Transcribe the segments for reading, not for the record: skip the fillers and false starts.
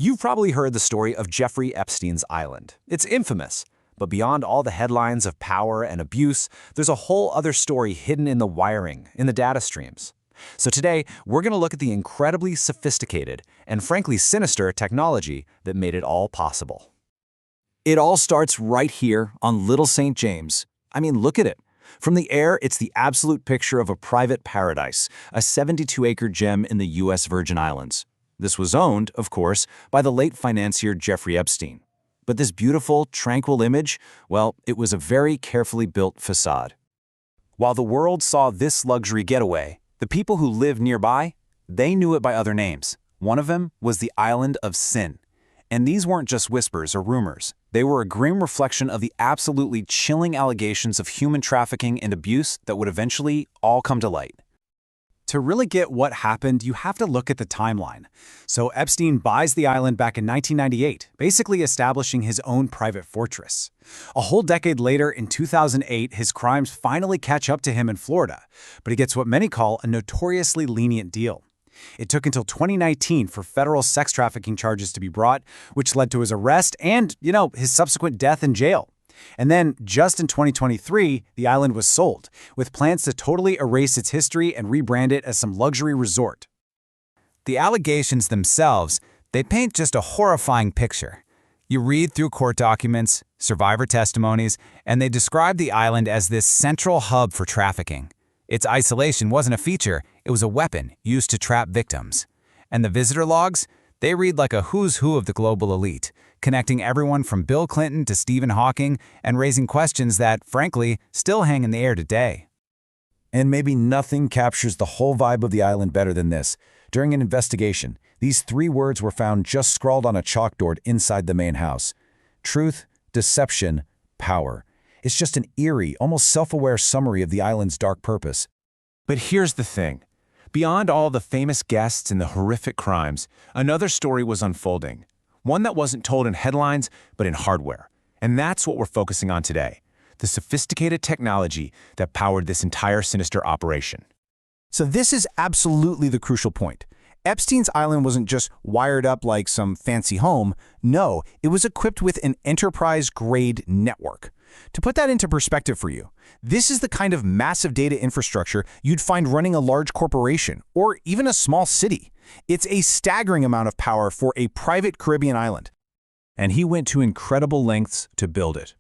You've probably heard the story of Jeffrey Epstein's Island. It's infamous. But beyond all the headlines of power and abuse, there's a whole other story hidden in the wiring, in the data streams. So today, we're going to look at the incredibly sophisticated and frankly sinister technology that made it all possible. It all starts right here on Little St. James. I mean, look at it. From the air, it's the absolute picture of a private paradise, a 72-acre gem in the U.S. Virgin Islands. This was owned, of course, by the late financier Jeffrey Epstein. But this beautiful, tranquil image, well, it was a very carefully built facade. While the world saw this luxury getaway, the people who lived nearby, they knew it by other names. One of them was the Island of Sin. And these weren't just whispers or rumors. They were a grim reflection of the absolutely chilling allegations of human trafficking and abuse that would eventually all come to light. To really get what happened, you have to look at the timeline. So Epstein buys the island back in 1998, basically establishing his own private fortress. A whole decade later, in 2008, his crimes finally catch up to him in Florida, but he gets what many call a notoriously lenient deal. It took until 2019 for federal sex trafficking charges to be brought, which led to his arrest and, his subsequent death in jail. And then, just in 2023, the island was sold, with plans to totally erase its history and rebrand it as some luxury resort. The allegations themselves, they paint just a horrifying picture. You read through court documents, survivor testimonies, and they describe the island as this central hub for trafficking. Its isolation wasn't a feature, it was a weapon used to trap victims. And the visitor logs? They read like a who's who of the global elite, connecting everyone from Bill Clinton to Stephen Hawking and raising questions that, frankly, still hang in the air today. And maybe nothing captures the whole vibe of the island better than this. During an investigation, these 3 words were found just scrawled on a chalkboard inside the main house. Truth, deception, power. It's just an eerie, almost self-aware summary of the island's dark purpose. But here's the thing. Beyond all the famous guests and the horrific crimes, another story was unfolding. One that wasn't told in headlines, but in hardware. And that's what we're focusing on today. The sophisticated technology that powered this entire sinister operation. So this is absolutely the crucial point. Epstein's Island wasn't just wired up like some fancy home. No, it was equipped with an enterprise-grade network. To put that into perspective for you, this is the kind of massive data infrastructure you'd find running a large corporation or even a small city. It's a staggering amount of power for a private Caribbean island. And he went to incredible lengths to build it.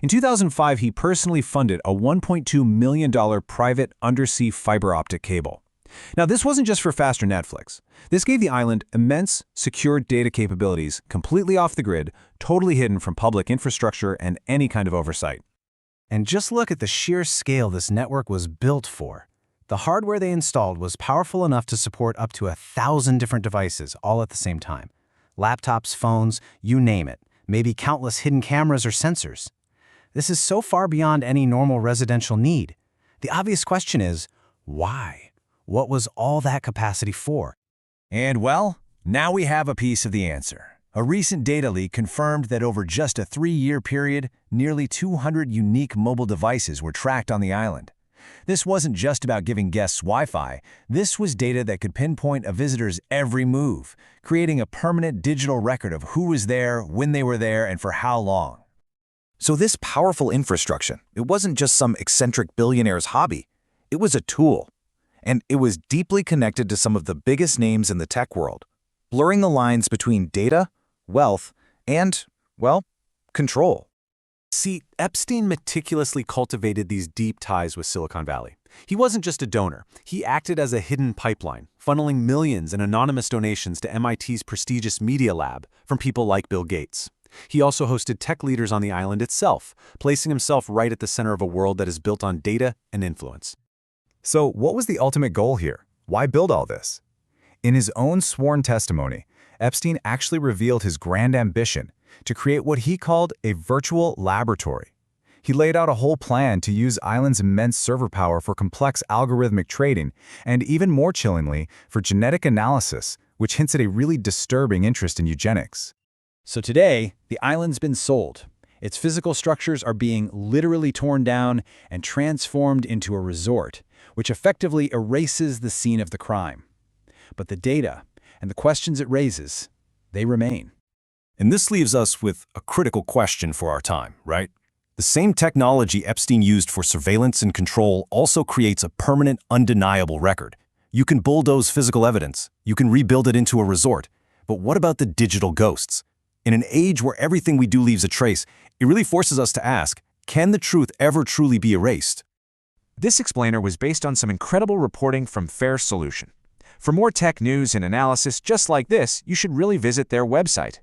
In 2005, he personally funded a $1.2 million private undersea fiber optic cable. Now, this wasn't just for faster Netflix. This gave the island immense, secure data capabilities, completely off the grid, totally hidden from public infrastructure and any kind of oversight. And just look at the sheer scale this network was built for. The hardware they installed was powerful enough to support up to 1,000 different devices all at the same time. Laptops, phones, you name it, maybe countless hidden cameras or sensors. This is so far beyond any normal residential need. The obvious question is, why? What was all that capacity for? And well, now we have a piece of the answer. A recent data leak confirmed that over just a 3-year period, nearly 200 unique mobile devices were tracked on the island. This wasn't just about giving guests Wi-Fi. This was data that could pinpoint a visitor's every move, creating a permanent digital record of who was there, when they were there, and for how long. So this powerful infrastructure, it wasn't just some eccentric billionaire's hobby. It was a tool. And it was deeply connected to some of the biggest names in the tech world, blurring the lines between data, wealth, and, well, control. See, Epstein meticulously cultivated these deep ties with Silicon Valley. He wasn't just a donor. He acted as a hidden pipeline, funneling millions in anonymous donations to MIT's prestigious Media Lab from people like Bill Gates. He also hosted tech leaders on the island itself, placing himself right at the center of a world that is built on data and influence. So what was the ultimate goal here? Why build all this? In his own sworn testimony, Epstein actually revealed his grand ambition to create what he called a virtual laboratory. He laid out a whole plan to use Island's immense server power for complex algorithmic trading and, even more chillingly, for genetic analysis, which hints at a really disturbing interest in eugenics. So today, the island's been sold. Its physical structures are being literally torn down and transformed into a resort, which effectively erases the scene of the crime. But the data and the questions it raises, They remain. And this leaves us with a critical question for our time, right? The same technology Epstein used for surveillance and control also creates a permanent, undeniable record. You can bulldoze physical evidence, you can rebuild it into a resort, but what about the digital ghosts? In an age where everything we do leaves a trace, it really forces us to ask, can the truth ever truly be erased? This explainer was based on some incredible reporting from Fair Solution. For more tech news and analysis just like this, you should really visit their website.